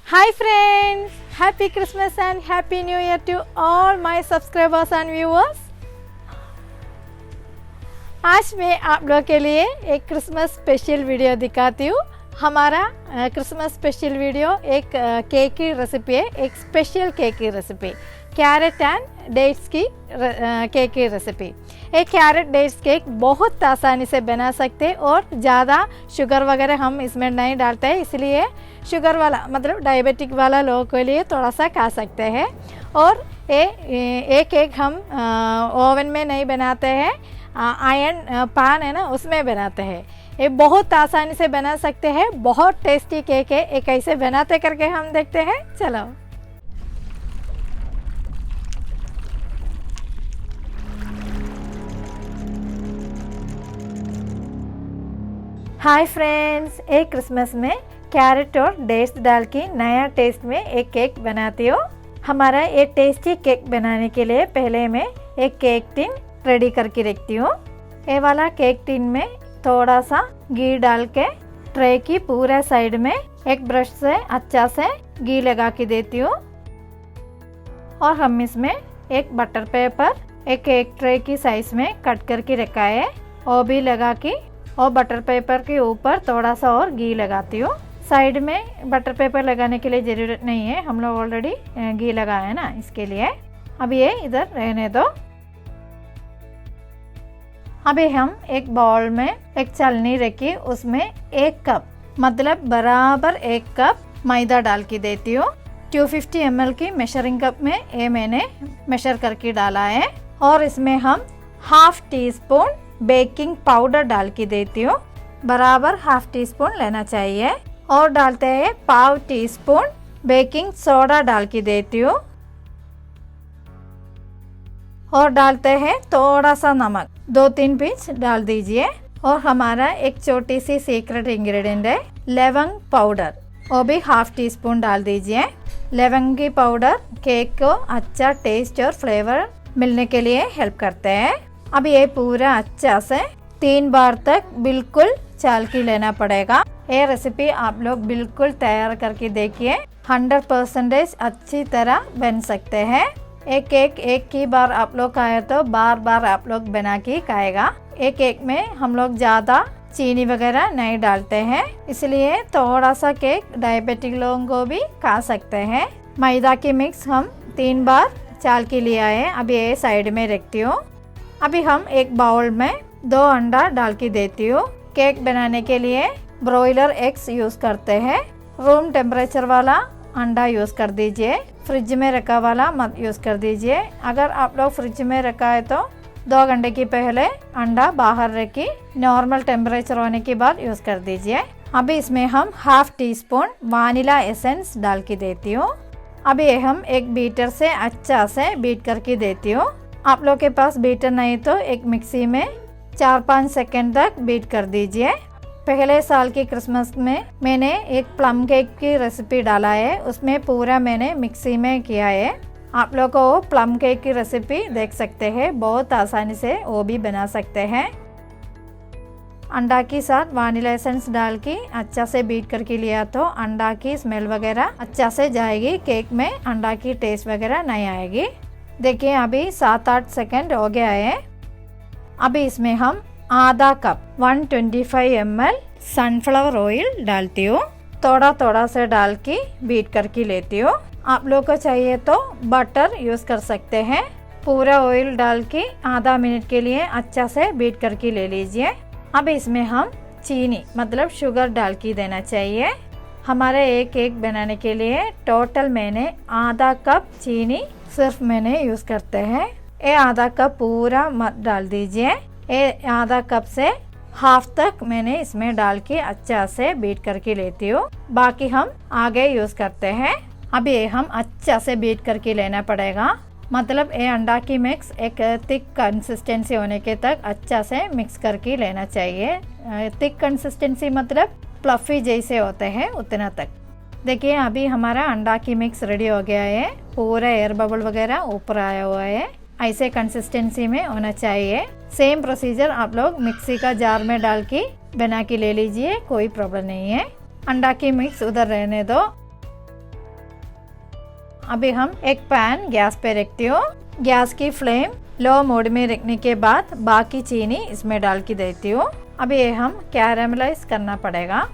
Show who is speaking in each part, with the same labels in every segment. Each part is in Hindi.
Speaker 1: Hi friends, happy Christmas and happy New Year to all my subscribers and viewers। आज मैं आप लोग के लिए एक क्रिसमस स्पेशल वीडियो दिखाती हूँ। हमारा क्रिसमस स्पेशल वीडियो एक केक की रेसिपी है, एक स्पेशल केक की रेसिपी, कैरेट एंड डेट्स की केक की रेसिपी। एक कैरेट डेट्स केक बहुत आसानी से बना सकते हैं और ज़्यादा शुगर वगैरह हम इसमें नहीं डालते हैं, इसलिए शुगर वाला मतलब डायबिटिक वाला लोगों के लिए थोड़ा सा खा सकते हैं। और ये केक हम ओवन में नहीं बनाते हैं, आयरन पैन है ना उसमें बनाते हैं। ये बहुत आसानी से बना सकते हैं, बहुत टेस्टी केक है। ये कैसे बनाते करके हम देखते हैं, चलो। हाय फ्रेंड्स, एक क्रिसमस में कैरेट और डेट्स डाल के नया टेस्ट में एक केक बनाती हूँ। हमारा ये टेस्टी केक बनाने के लिए पहले मैं एक केक टिन रेडी करके रखती हूँ। ये वाला केक टिन में थोड़ा सा घी डाल के ट्रे की पूरा साइड में एक ब्रश से अच्छा से घी लगा के देती हूँ। और हम इसमें एक बटर पेपर एक केक ट्रे की साइज में कट करके रखा है, वो भी लगा के और बटर पेपर के ऊपर थोड़ा सा और घी लगाती हूँ। साइड में बटर पेपर लगाने के लिए ज़रूरत नहीं है, हम लोग ऑलरेडी घी लगाए हैं ना, इसके लिए। अब ये इधर रहने दो। अभी हम एक बाउल में एक छलनी रखी, उसमें एक कप मतलब बराबर एक कप मैदा डाल के देती हूँ। 250 ml की मेजरिंग कप में ये मैंने मेजर करके डाला है। और इसमें हम half tea spoon baking powder डाल के देती हूँ, बराबर हाफ टी स्पून लेना चाहिए। और डालते हैं पाव टी स्पून बेकिंग सोडा डाल के देती हूँ। और डालते हैं थोड़ा सा नमक, 2-3 पिंच डाल दीजिए। और हमारा एक छोटी सी सीक्रेट इंग्रेडिएंट है लवंग पाउडर, वो भी हाफ टी स्पून डाल दीजिए। लवंग की पाउडर केक को अच्छा टेस्ट और फ्लेवर मिलने के लिए हेल्प करते हैं। अब ये पूरा अच्छा से 3 बार तक बिल्कुल चाल के लेना पड़ेगा। ये रेसिपी आप लोग बिल्कुल तैयार करके देखिए, 100% अच्छी तरह बन सकते हैं। एक केक एक ही बार आप लोग खाए तो बार बार आप लोग बना के खाएगा। एक केक में हम लोग ज़्यादा चीनी वगैरह नहीं डालते हैं, इसलिए थोड़ा सा केक डायबिटिक लोगों को भी खा सकते हैं। मैदा की मिक्स हम 3 बार चाल के लिया है, अब ये साइड में रखती हूँ। अभी हम एक बाउल में 2 अंडा डाल के देती हूँ। केक बनाने के लिए ब्रॉयलर एग्स यूज़ करते हैं, रूम टेम्परेचर वाला अंडा यूज़ कर दीजिए, फ्रिज में रखा वाला मत यूज़ कर दीजिए। अगर आप लोग फ्रिज में रखा है तो 2 घंटे की पहले अंडा बाहर रखी नॉर्मल टेम्परेचर होने के बाद यूज़ कर दीजिए। अभी इसमें हम half tea spoon vanilla essence डाल के देती हूँ। अभी हम एक बीटर से अच्छा से बीट करके देती हूँ। आप लोग के पास बीटर नहीं तो एक मिक्सी में 4-5 सेकंड तक बीट कर दीजिए। पहले साल की क्रिसमस में मैंने एक प्लम केक की रेसिपी डाला है, उसमें पूरा मैंने मिक्सी में किया है। आप लोग को प्लम केक की रेसिपी देख सकते हैं, बहुत आसानी से वो भी बना सकते हैं। अंडा के साथ वानिला एसेंस डाल के अच्छा से बीट करके लिया तो अंडा की स्मेल वगैरह अच्छा से जाएगी, केक में अंडा की टेस्ट वगैरह नहीं आएगी। देखिए अभी 7-8 सेकंड हो गया है। अभी इसमें हम आधा कप 125 ml सनफ्लावर ऑयल डालती हूँ, थोड़ा थोड़ा से डाल के बीट करके लेती हूँ। आप लोग को चाहिए तो बटर यूज़ कर सकते हैं। पूरा ऑयल डाल के आधा मिनट के लिए अच्छा से बीट करके ले लीजिए। अब इसमें हम चीनी मतलब शुगर डाल के देना चाहिए। हमारे एक केक बनाने के लिए टोटल मैंने आधा कप चीनी सिर्फ मैंने यूज़ करते हैं। ये आधा कप पूरा मत डाल दीजिए, ये आधा कप से हाफ तक मैंने इसमें डाल के अच्छा से बीट करके लेती हूँ, बाकी हम आगे यूज़ करते हैं। अब ये हम अच्छा से बीट करके लेना पड़ेगा, मतलब ये अंडा की मिक्स एक थिक कंसिस्टेंसी होने के तक अच्छा से मिक्स करके लेना चाहिए। थिक कंसिस्टेंसी मतलब फ्लफी जैसे होते हैं उतना तक। देखिए अभी हमारा अंडा की मिक्स रेडी हो गया है, पूरा एयर बबल वगैरह ऊपर आया हुआ है, ऐसे कंसिस्टेंसी में होना चाहिए। सेम प्रोसीजर आप लोग मिक्सी का जार में डाल के बना के ले लीजिए, कोई प्रॉब्लम नहीं है। अंडा की मिक्स उधर रहने दो। अभी हम एक पैन गैस पे रखती हूँ। गैस की फ्लेम लो मोड में रखने के बाद बाकी चीनी इसमें डाल के देती हूँ। अभी ये हम कैरामलाइज करना पड़ेगा।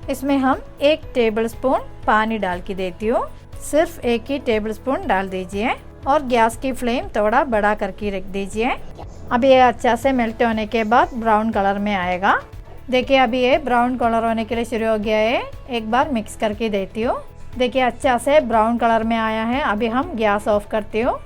Speaker 1: इसमें हम 1 टेबलस्पून पानी डाल के देती हूँ। सिर्फ 1 ही टेबलस्पून डाल दीजिए और गैस की फ्लेम थोड़ा बड़ा करके रख दीजिए। अभी ये अच्छा से मेल्ट होने के बाद ब्राउन कलर में आएगा। देखिए अभी ये ब्राउन कलर होने के लिए शुरू हो गया है। एक बार मिक्स करके देती हूँ। देखिए अच्छा से ब्राउन कलर में आया है। अभी हम गैस ऑफ करती हूँ।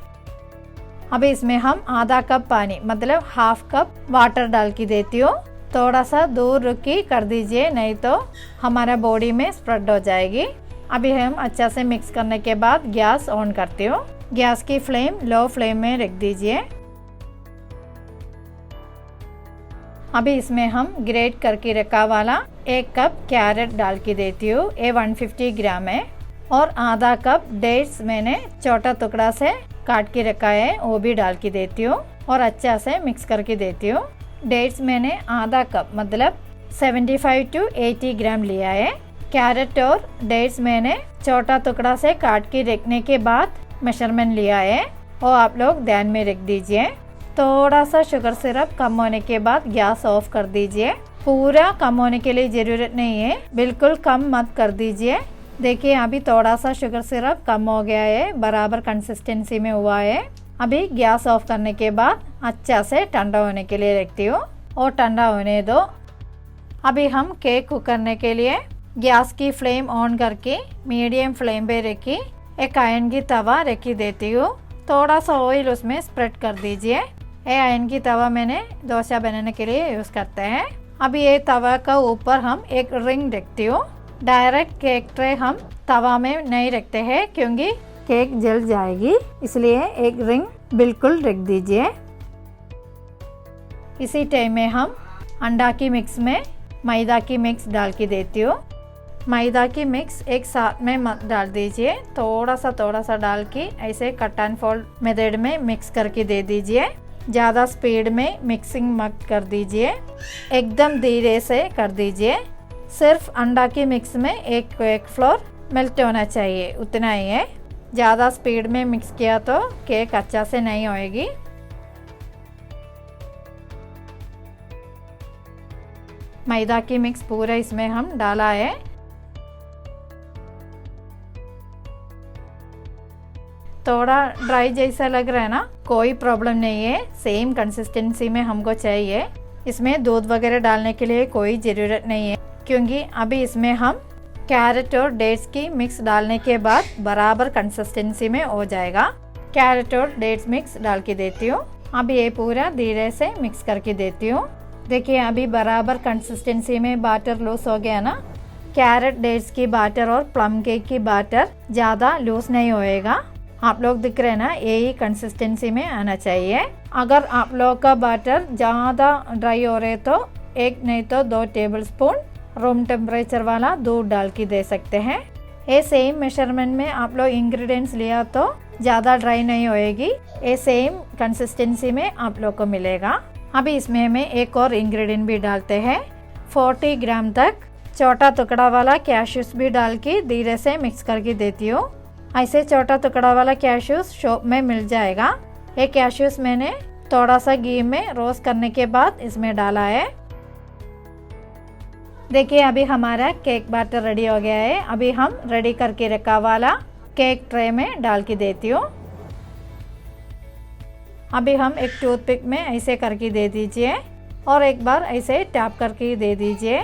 Speaker 1: अभी इसमें हम आधा कप पानी मतलब हाफ कप वाटर डाल के देती हूँ। थोड़ा सा दूर रुकी कर दीजिए, नहीं तो हमारा बॉडी में स्प्रेड हो जाएगी। अभी हम अच्छा से मिक्स करने के बाद गैस ऑन करती हूँ। गैस की फ्लेम लो फ्लेम में रख दीजिए। अभी इसमें हम ग्रेट करके रखा वाला 1 कप कैरेट डाल के देती हूँ। ये 150 ग्राम है। और आधा कप डेट्स मैंने छोटा टुकड़ा से काट के रखा है, वो भी डाल के देती हूँ और अच्छा से मिक्स करके देती हूँ। डेट्स मैंने आधा कप मतलब 75 to 80 ग्राम लिया है। कैरेट और डेट्स मैंने छोटा टुकड़ा से काट के रखने के बाद मेजरमेंट लिया है, वो आप लोग ध्यान में रख दीजिए। थोड़ा सा शुगर सिरप कम होने के बाद गैस ऑफ कर दीजिए। पूरा कम होने के लिए ज़रूरत नहीं है, बिल्कुल कम मत कर दीजिए। देखिए अभी थोड़ा सा शुगर सिरप कम हो गया है, बराबर कंसिस्टेंसी में हुआ है। अभी गैस ऑफ करने के बाद अच्छा से ठंडा होने के लिए रखती हूँ और ठंडा होने दो। अभी हम केक कुक करने के लिए गैस की फ्लेम ऑन करके मीडियम फ्लेम पे रखी एक आयरन की तवा रखी देती हूँ। थोड़ा सा ऑयल उसमें स्प्रेड कर दीजिए। ये आयरन की तवा मैंने डोसा बनाने के लिए यूज़ करते हैं। अभी ये तवा का ऊपर हम एक रिंग रखती हूँ। डायरेक्ट केक ट्रे हम तवा में नहीं रखते हैं क्योंकि केक जल जाएगी, इसलिए एक रिंग बिल्कुल रख दीजिए। इसी टाइम में हम अंडा की मिक्स में मैदा की मिक्स डाल के देती हूँ। मैदा की मिक्स एक साथ में मत डाल दीजिए, थोड़ा सा डाल के ऐसे कट एंड फोल्ड मेथड में मिक्स करके दे दीजिए। ज़्यादा स्पीड में मिक्सिंग मत कर दीजिए, एकदम धीरे से कर दीजिए। सिर्फ अंडा की मिक्स में एक केक फ्लोर मेल्ट होना चाहिए, उतना ही है। ज़्यादा स्पीड में मिक्स किया तो केक अच्छा से नहीं होएगी। मैदा की मिक्स पूरा इसमें हम डाला है। थोड़ा ड्राई जैसा लग रहा है ना, कोई प्रॉब्लम नहीं है, सेम कंसिस्टेंसी में हमको चाहिए। इसमें दूध वगैरह डालने के लिए कोई ज़रूरत नहीं है क्योंकि अभी इसमें हम कैरेट और डेट्स की मिक्स डालने के बाद बराबर कंसिस्टेंसी में हो जाएगा। कैरेट और डेट्स मिक्स डाल के देती हूँ। अभी ये पूरा धीरे से मिक्स करके देती हूँ। देखिए अभी बराबर कंसिस्टेंसी में बैटर लूज हो गया ना। कैरेट डेट्स की बैटर और प्लम केक की बैटर ज़्यादा लूज नहीं होएगा। आप लोग दिख रहे हैं ना, यही कंसिस्टेंसी में आना चाहिए। अगर आप लोग का बैटर ज़्यादा ड्राई हो रहे तो 1 नहीं तो 2 टेबलस्पून रूम टेम्परेचर वाला दूध डाल के दे सकते हैं। ये सेम मेजरमेंट में आप लोग इंग्रेडिएंट्स लिया तो ज़्यादा ड्राई नहीं होएगी, ये सेम कंसिस्टेंसी में आप लोग को मिलेगा। अभी इसमें हमें एक और इंग्रेडिएंट भी डालते हैं। 40 ग्राम तक छोटा टुकड़ा वाला कैश्यूज भी डाल के धीरे से मिक्स करके देती हूँ। ऐसे छोटा टुकड़ा वाला कैश्यूज शॉप में मिल जाएगा। ये कैश्यूज मैंने थोड़ा सा घी में रोस्ट करने के बाद इसमें डाला है। देखिए अभी हमारा केक बैटर रेडी हो गया है। अभी हम रेडी करके रखा वाला केक ट्रे में डाल के देती हूँ। अभी हम एक टूथपिक में ऐसे करके दे दीजिए और एक बार ऐसे टैप करके दे दीजिए।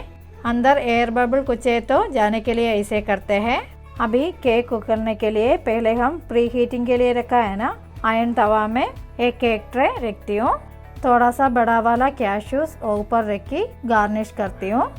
Speaker 1: अंदर एयर बबल कुछ है तो जाने के लिए ऐसे करते हैं। अभी केक कुक करने के लिए पहले हम प्री हीटिंग के लिए रखा है ना आयरन तवा में एक केक ट्रे रखती हूँ। थोड़ा सा बड़ा वाला कैश्यूज ऊपर रख के गार्निश करती हूँ।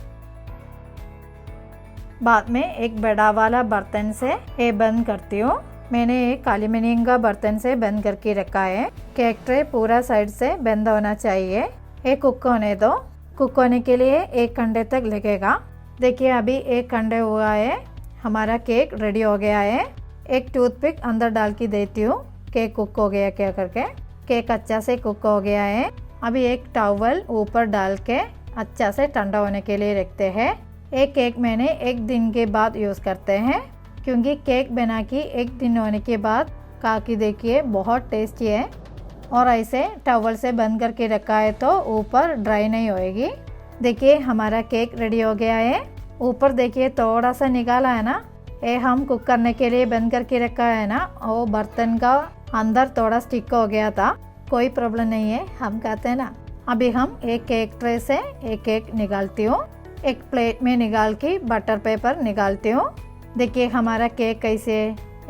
Speaker 1: बाद में एक बड़ा वाला बर्तन से ये बंद करती हूँ। मैंने एक एल्युमिनियम का बर्तन से बंद करके रखा है। केक ट्रे पूरा साइड से बंद होना चाहिए। ये कुक होने दो। कुक होने के लिए 1 घंटे तक लगेगा। देखिए अभी 1 घंटे हुआ है, हमारा केक रेडी हो गया है। एक टूथपिक अंदर डाल के देती हूँ केक कुक हो गया क्या करके। केक अच्छा से कुक हो गया है। अभी एक टॉवल ऊपर डाल के अच्छा से ठंडा होने के लिए रखते हैं। एक केक मैंने 1 दिन के बाद यूज़ करते हैं। क्योंकि केक बना के एक दिन होने के बाद खा के देखिए, बहुत टेस्टी है। और ऐसे टॉवल से बंद करके रखा है तो ऊपर ड्राई नहीं होएगी। देखिए हमारा केक रेडी हो गया है। ऊपर देखिए थोड़ा सा निकाला है ना, ये हम कुक करने के लिए बंद करके रखा है ना, वो बर्तन का अंदर थोड़ा स्टिक हो गया था, कोई प्रॉब्लम नहीं है, हम कहते हैं ना। अभी हम एक केक ट्रे से एक केक निकालती हूँ, एक प्लेट में निकाल के बटर पेपर निकालती हूँ। देखिए हमारा केक कैसे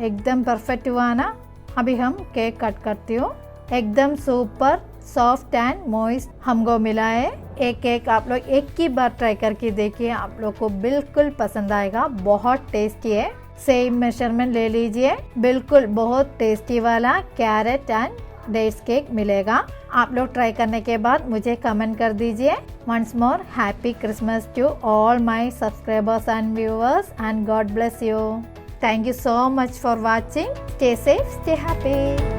Speaker 1: एकदम परफेक्ट हुआ ना। अभी हम केक कट करती हूँ, एकदम सुपर सॉफ्ट एंड मॉइस्ट हमको मिला है। एक केक आप लोग एक ही बार ट्राई करके देखिए, आप लोग को बिल्कुल पसंद आएगा, बहुत टेस्टी है। सेम मेजरमेंट ले लीजिए, बिल्कुल बहुत टेस्टी वाला कैरेट एंड डेट्स केक मिलेगा। आप लोग ट्राई करने के बाद मुझे कमेंट कर दीजिए। Once more happy Christmas to all my subscribers and viewers and God bless you. Thank you so much for watching. Stay safe, stay happy.